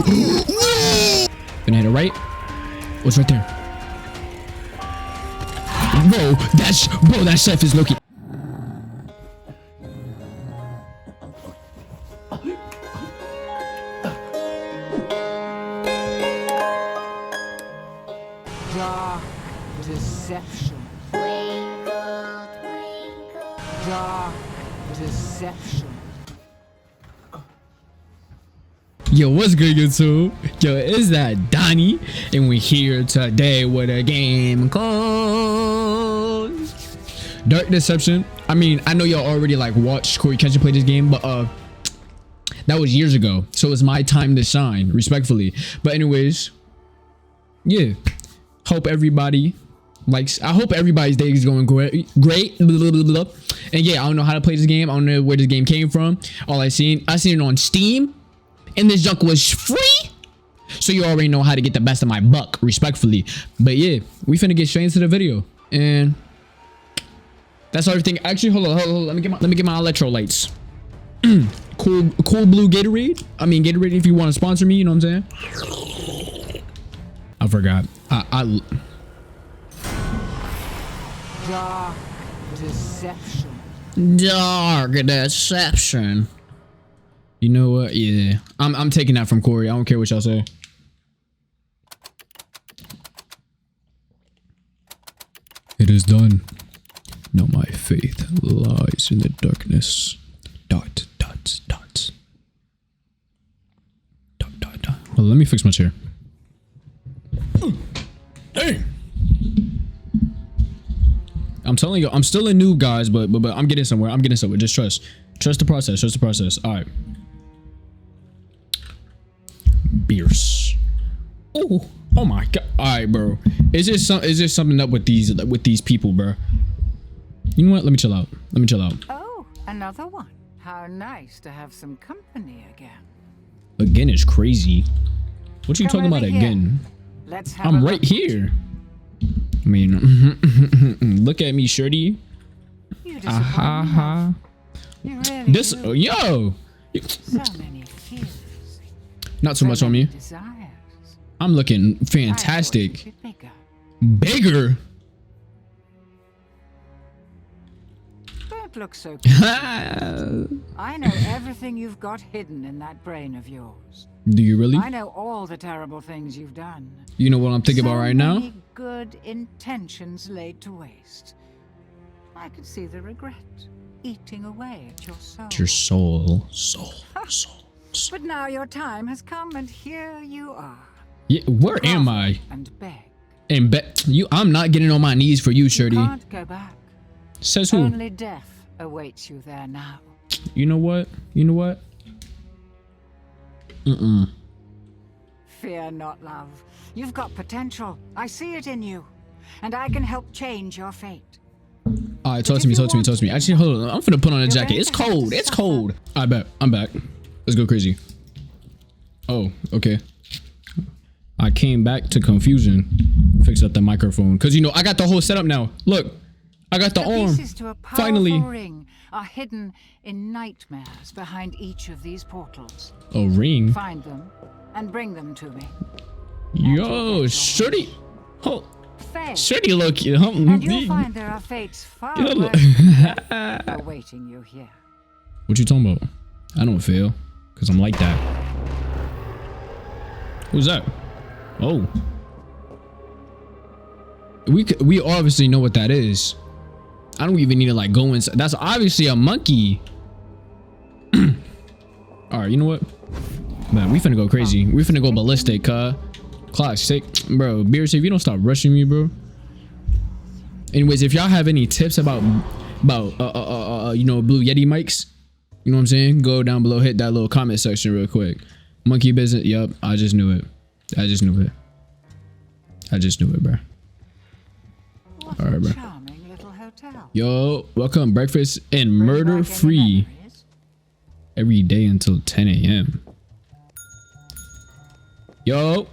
Gonna hit it right. What's right there? Bro, that chef is looking. Dark deception. Dark deception. Yo, what's good, YouTube? Yo, is that Donnie? And we're here today with a game called Dark Deception. I mean, I know y'all already like watched Corey Ketchum play this game, but that was years ago. So it's my time to shine, respectfully. But anyways, yeah. Hope everybody likes. I hope everybody's day is going great. And yeah, I don't know how to play this game. I don't know where this game came from. All I seen it on Steam. And this junk was free, so you already know how to get the best of my buck, respectfully. But yeah, we finna get straight into the video, and that's everything. Actually, hold on. Let me get my electrolytes. cool blue Gatorade. I mean Gatorade, if you want to sponsor me, you know what I'm saying. I forgot. Dark deception. Dark deception. You know what? Yeah, I'm taking that from Corey. I don't care what y'all say. It is done. Now my faith lies in the darkness. Dot. Well, let me fix my chair. Hey! I'm telling you, I'm still a noob, guys, but I'm getting somewhere. Just trust the process. All right. Beers. Oh my god. All right, bro. Is there something up with these people, bro? You know what? Let me chill out. Oh, another one. How nice to have some company again. Again is crazy. What are you Come talking about over here. again? Let's have I'm a right look. here. I mean, look at me, shorty. You disappoint me. You really This do. yo. So many fears. Not too much on me. Desires. I'm looking I thought fantastic. you'd be bigger. Bigger. Don't look so cute. I know everything you've got hidden in that brain of yours. Do you really? I know all the terrible things you've done. You know what I'm thinking So about right now? many good intentions laid to waste. I could see the regret eating away at your soul. Your soul. But now your time has come, and here you are. Yeah, where am I? And beg. And bet you, I'm not getting on my knees for you, You shorty. can't go back. Says who? Only death awaits you there now. You know what? Fear not, love. You've got potential. I see it in you, and I can help change your fate. All right, talk to me. Actually, hold on. I'm finna put on a jacket. It's cold. I bet. I'm back. Let's go crazy. Oh, okay. I came back to confusion. Fix up the microphone, cause you know I got the whole setup now. Look, I got the arm. Pieces to a powerful Finally. ring are hidden in nightmares behind each of these portals. A ring. Find them and bring them to me. Yo, shorty. Oh, Fail, shorty, look. and you'll find there are fates far Yeah, look. worse than death awaiting you here. What you talking about? I don't fail, cause I'm like that. Who's that? Oh, we obviously know what that is. I don't even need to like go inside. That's obviously a monkey. All right, you know what? Man, we finna go crazy. We finna go ballistic, clock stick, bro. Beers, if you don't stop rushing me, bro. Anyways, if y'all have any tips about you know, Blue Yeti mics, you know what I'm saying? Go down below, hit that little comment section real quick. Monkey business. Yup, I just knew it, bro. What All right, a bro. charming little hotel. Yo, welcome breakfast and Bring murder back any free memories? every day until 10 a.m. Yo,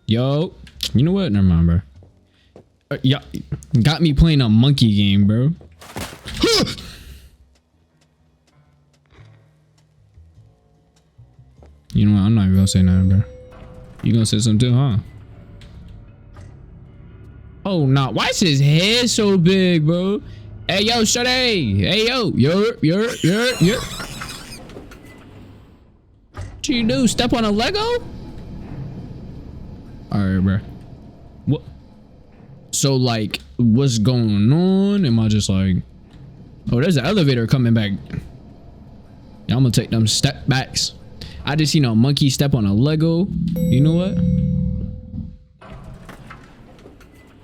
you know what? Never mind, bro. Yeah, got me playing a monkey game, bro. You know what? I'm not even gonna say nothing, bro. You gonna say something too, huh? Oh, nah. Why is his head so big, bro? Hey, yo, shut hey. Hey, yo. You're. What you do? Step on a Lego? Alright, bro. What? So, like, what's going on? Am I just like... Oh, there's an elevator coming back. Yeah, I'm gonna take them step backs. I just seen a monkey step on a Lego. You know what?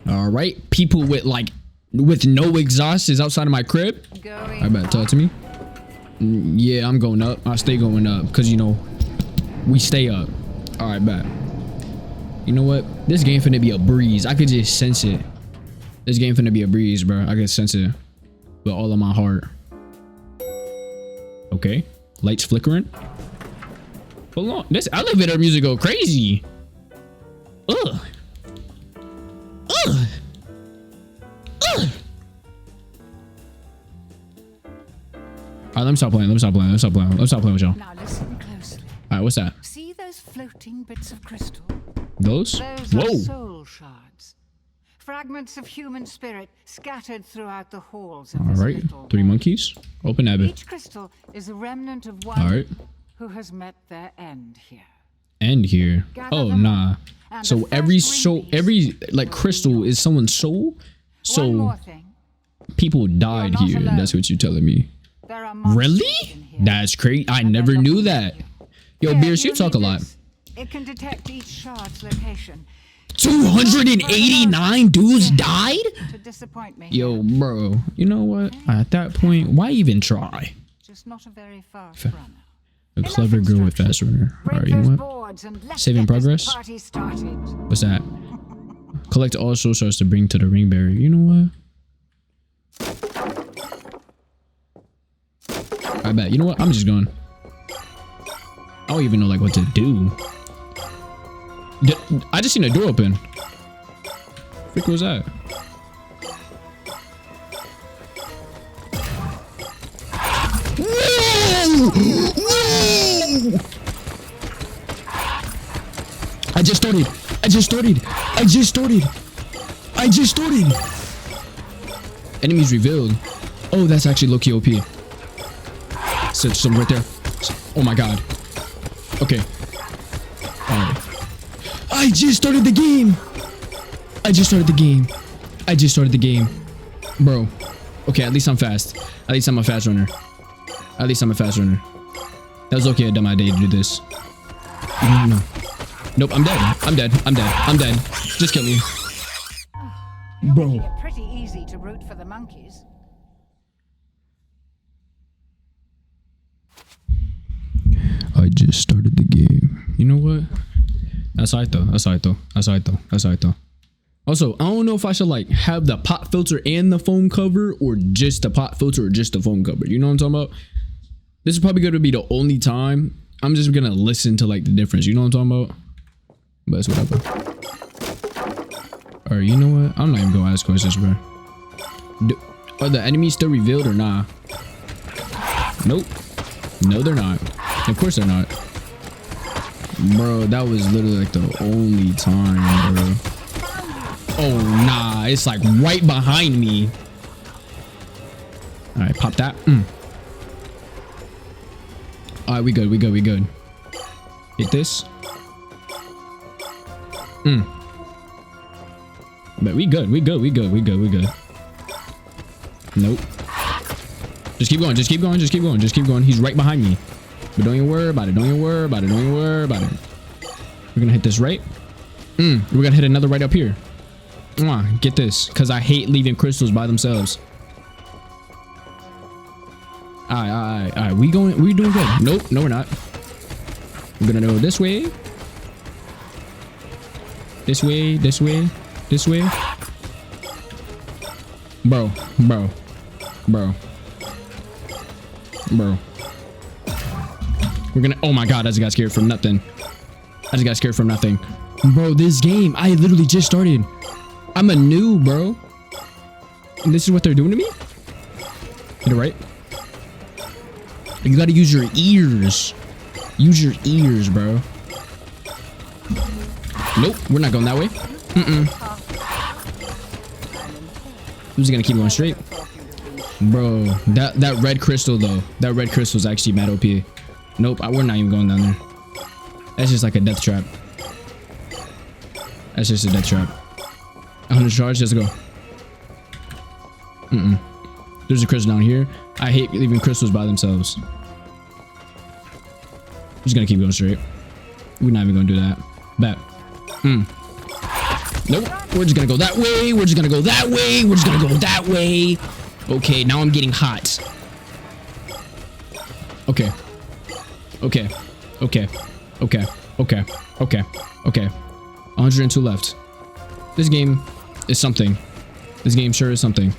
Alright. People with, like, with no exhaust is outside of my crib. I better talk to me. Yeah, I'm going up. I stay going up because, you know, we stay up. Alright, bet. You know what? This game finna be a breeze. I could just sense it. This game finna be a breeze, bro. I can sense it with all of my heart. Okay. Lights flickering. Hold on. This elevator music go crazy. Ugh. Ugh. Ugh. Alright, let me stop playing. Let me stop playing. Let's stop playing. Let's stop playing with y'all. Now listen closely. Alright, what's that? See those floating bits of crystal? Those? Those Whoa. are soul shards. Fragments of human spirit scattered throughout the halls of this Alright. little 3 world. monkeys. Open that bit. Each crystal is a remnant of one Alright. who has met their end here. End here. Gather Oh, them nah. up, and So the first every soul, ring piece every like crystal is someone's soul. One So more thing. people died You're not here. alone. That's what you're telling me. There are monsters Really? in here, That's crazy. I and they're never knew looking that. at you. Yo, Here, Beers, you talk a need lot. this. It can detect each shard's location. 289 dudes died? To disappoint me. Yo, bro. You know what? At that point, why even try? Just not a very fast runner. A clever girl with fast runner. Alright, you know what? Boards and let's Save in get this progress? party started. What's that? Collect all soul shards to bring to the ring barrier. You know what? I bet. You know what? I'm just going. I don't even know like what to do. I just seen a door open. Frick was that? I just started. Enemies revealed. Oh, that's actually low-key OP. So some right there. Oh my god. Okay. Alright. I just started the game. Bro. Okay, at least I'm fast. At least I'm a fast runner. That was okay. I done my day to do this. No. Nope, I'm dead. Just kill me. Bro. Making it pretty easy to root for the monkeys. I just started the game. You know what? That's alright though. Also, I don't know if I should like have the pop filter and the foam cover or just the pop filter or just the foam cover. You know what I'm talking about? This is probably going to be the only time I'm just going to listen to like the difference. You know what I'm talking about? But it's whatever. Alright, you know what? I'm not even going to ask questions, bro. Are the enemies still revealed or nah? Nope. No, they're not. Of course they're not. Bro, that was literally like the only time, bro. Oh, nah. It's like right behind me. Alright, pop that. Alright, we good. Hit this. But we good. Nope. Just keep going. He's right behind me. But don't even worry about it. We're gonna hit this right. We're gonna hit another right up here. Get this. Because I hate leaving crystals by themselves. Alright. We doing good. Nope. No, we're not. We're gonna go this way. This way. Bro. We're gonna. Oh my god, I just got scared from nothing. Bro, this game, I literally just started. I'm a noob, bro. And this is what they're doing to me? Hit it right. You gotta use your ears. Use your ears, bro. Nope, we're not going that way. I'm just gonna keep going straight. Bro, that red crystal though. That red crystal is actually mad OP. Nope, we're not even going down there. That's just like a death trap. That's just a death trap. 100 charge, let's go. There's a crystal down here. I hate leaving crystals by themselves. I'm just gonna keep going straight. We're not even gonna do that. Bet. Nope. We're just gonna go that way. We're just gonna go that way. We're just gonna go that way. Okay, now I'm getting hot. Okay. Okay. Okay. Okay. Okay. Okay. Okay. 102 left. This game is something. This game sure is something.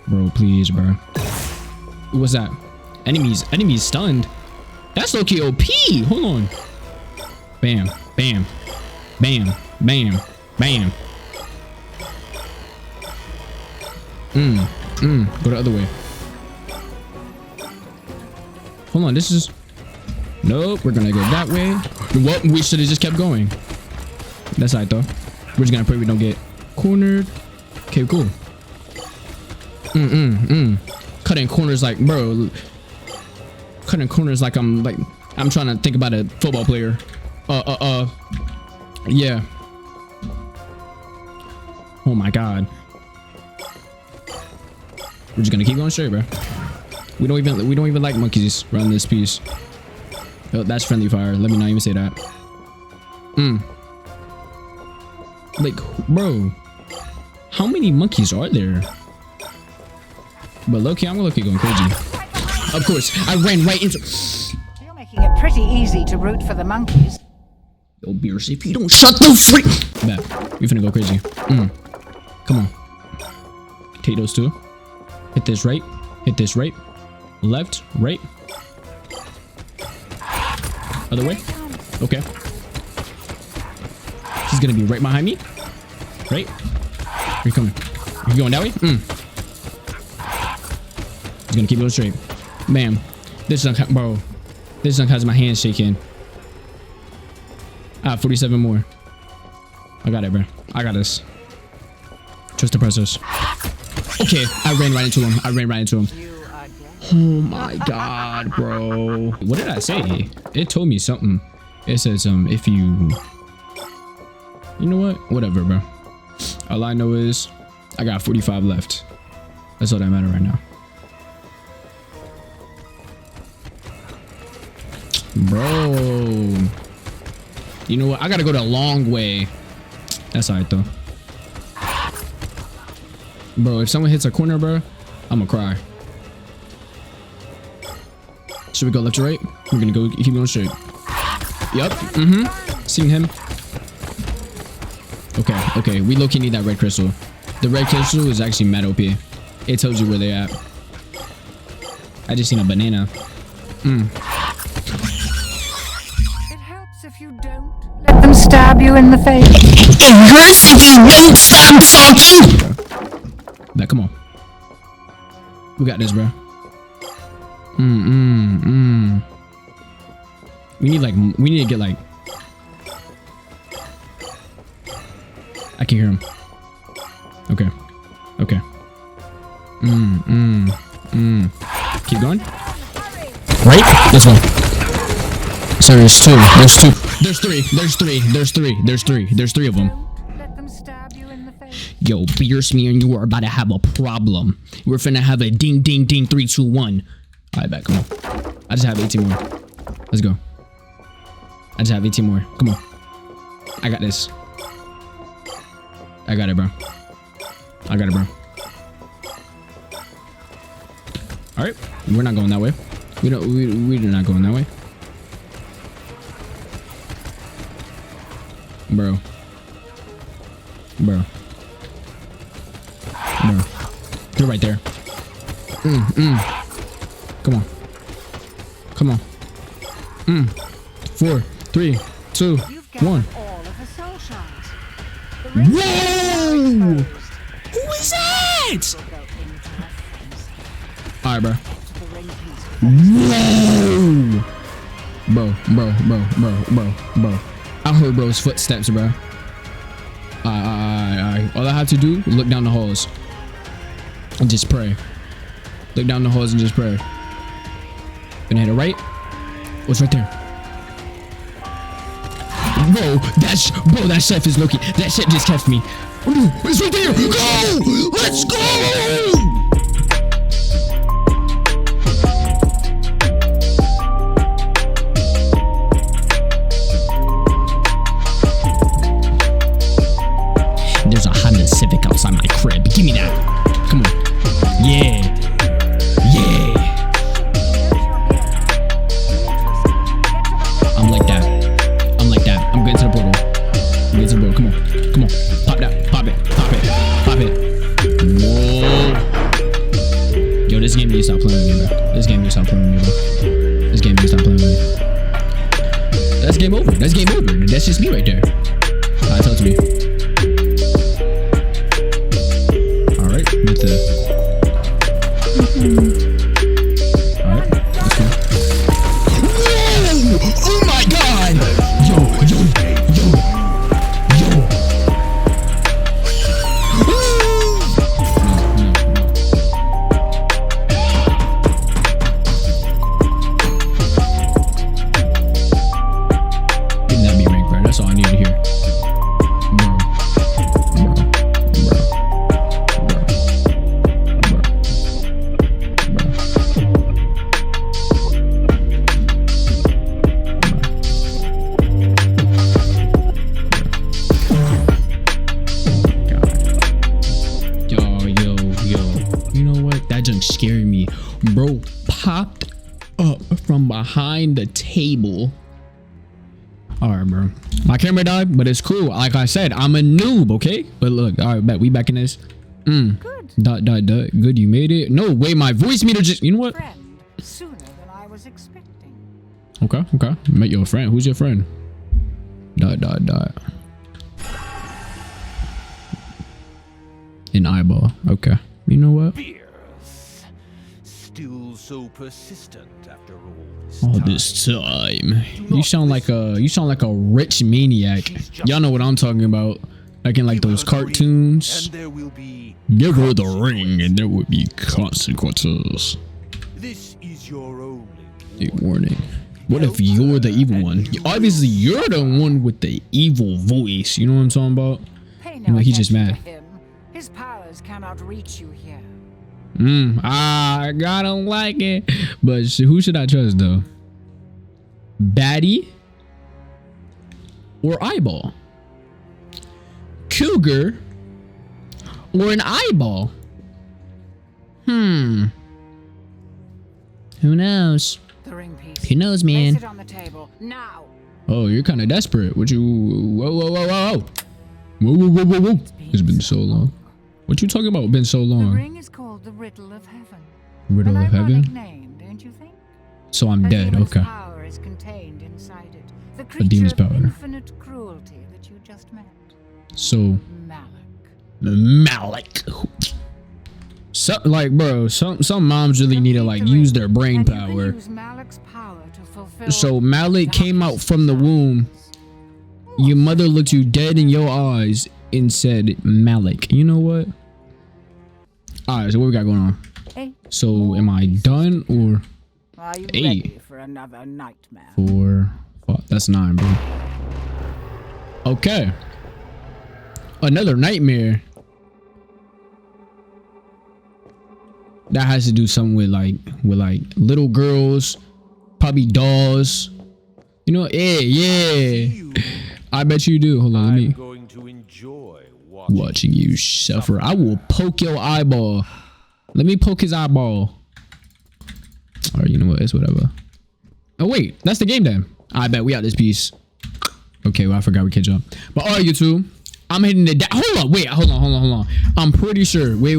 Bro, please, bro. What's that? Enemies stunned. That's low-key OP. Hold on. Bam. Bam. Bam. Bam. Bam. Go the other way. Hold on, this is... Nope, we're gonna go that way. What? We should have just kept going. That's right, though. We're just gonna pray we don't get cornered. Okay, cool. Cutting corners like, bro. Cutting corners like I'm trying to think about a football player. Yeah. Oh my god. We're just gonna keep going straight, bro. We don't even like monkeys around this piece. Oh, that's friendly fire. Let me not even say that. Like, bro, how many monkeys are there? But low-key, I'm low-key going crazy. Of course, I ran right into... You're making it pretty easy to root for the monkeys. Yo, Beers, if you don't shut the freak... Bet. We finna go crazy. Come on. Take those two. Hit this right. Hit this right. Left. Right. Other way. Okay. He's gonna be right behind me. Right. Are you coming? Are you going that way? He's gonna keep going straight. Bam. This junk, bro. This junk has my hands shaking. 47 more. I got it, bro. I got this. Trust the process. Okay, I ran right into him. I ran right into him. Oh my god, bro. What did I say? It told me something. It says, if you... You know what? Whatever, bro. All I know is I got 45 left. That's all that matters right now. Bro. You know what? I gotta go the long way. That's alright, though. Bro, if someone hits a corner, bro, I'm gonna cry. Should we go left or right? We're gonna go, keep going straight. Yup. Seen him. Okay, okay. We low-key need that red crystal. The red crystal is actually mad OP. It tells you where they at. I just seen a banana. It helps if you don't let them stab you in the face. It hurts if you won't stop talking! Now, come on. We got this, bro. We need to get like... I can hear him. Okay. Okay. Keep going. Right? This one. So there's two. There's two. There's three. There's three. There's three. There's three. There's three of them. Let them stab you in the face. Yo, Beers, me and you are about to have a problem. We're finna have a ding, ding, ding, 3, 2, 1. Alright, back. Come on. I just have 18 more. Let's go. I just have 18 more. Come on. I got this. I got it, bro. I got it, bro. Alright. We're not going that way. We're not going that way. Bro. Bro. Bro. They're right there. Come on. Come on. 4, 3, 2, 1. All of the soul shards. Whoa! Who is that? Alright, bro. Whoa! Bro. I heard bro's footsteps, bro. Alright. All I have to do is look down the halls and just pray. Look down the halls and just pray. Gonna hit it right. What's right there? Bro, that chef is Loki. That chef just kept me. Ooh, it's right there. Go! Let's go! There's a Honda Civic outside my crib. Give me that. Come on. Yeah. I'm like that. I'm getting to the portal. Come on. Pop it. Whoa. Yo, this game needs to stop playing with me, bro. This game needs to stop playing with me. That's game over. That's just me right there. Alright, talk to me. Alright, with the... Alright, let's go. Whoa! Oh my god! Yo! Give that me rank, bro. That's all I need to hear. Scaring me. Bro popped up from behind the table. All right, bro. My camera died, but it's cool. Like I said, I'm a noob, okay? But look, all right, bet we back in this. Good. Good, you made it. No way, my voice meter just... You know what? Friend, sooner than I was expecting. Okay. Met your friend. Who's your friend? ... An eyeball. Okay. You know what? Still so persistent after all this time. You sound like a rich maniac. Y'all know what I'm talking about. Like in like those cartoons. Give her the ring and there will be consequences. This is your only warning. What if you're the evil one? Obviously you're the one with the evil voice. You know what I'm talking about? You know, he's just mad. His powers cannot reach you here. I don't like it. But who should I trust though? Baddie or eyeball? Cougar or an eyeball? Who knows? The ring piece. Who knows, man? Place it on the table now. Oh, you're kind of desperate. What you? Whoa! It's been so long. What you talking about? Been so long. The ring is called the Riddle of Heaven. Riddle of Heaven. Name, don't you think? So I'm dead. Okay. Power is contained inside it. The A demon's creature power. of infinite cruelty that you just met. So Malik. So like, bro, some moms really need to like use their brain power. So Malik came out from the womb. Your mother looked you dead in your eyes and said Malik. You know what? Alright, so what we got going on? So am I done or are you ready for another nightmare? 4, 5, that's 9, bro. Okay. Another nightmare. That has to do something with like little girls, probably dolls. You know, yeah. I bet you do. Hold on, let me. Going to enjoy watching you suffer. I will poke your eyeball. Let me poke his eyeball. All right, you know what? It's whatever. Oh wait, that's the game then. I bet we out this piece. Okay, well I forgot we catch up. But all right, YouTube, I'm hitting the. Hold on, wait, hold on. I'm pretty sure. Wait.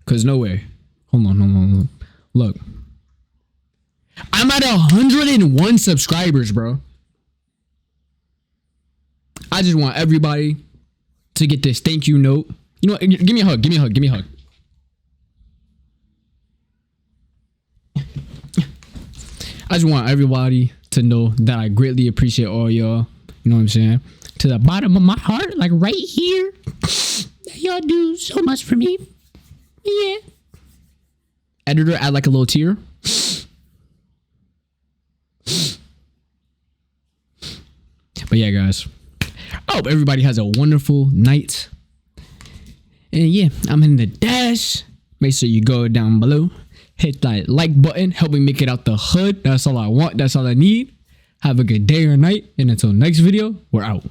Cause no way. Hold on. Look. I'm at 101 subscribers, bro. I just want everybody to get this thank you note. You know what? Give me a hug. I just want everybody to know that I greatly appreciate all y'all. You know what I'm saying? To the bottom of my heart, like right here. Y'all do so much for me. Yeah. Editor, add like a little tear. But yeah, guys. I hope everybody has a wonderful night. And yeah, I'm in the dash. Make sure you go down below. Hit that like button. Help me make it out the hood. That's all I want. That's all I need. Have a good day or night. And until next video, we're out.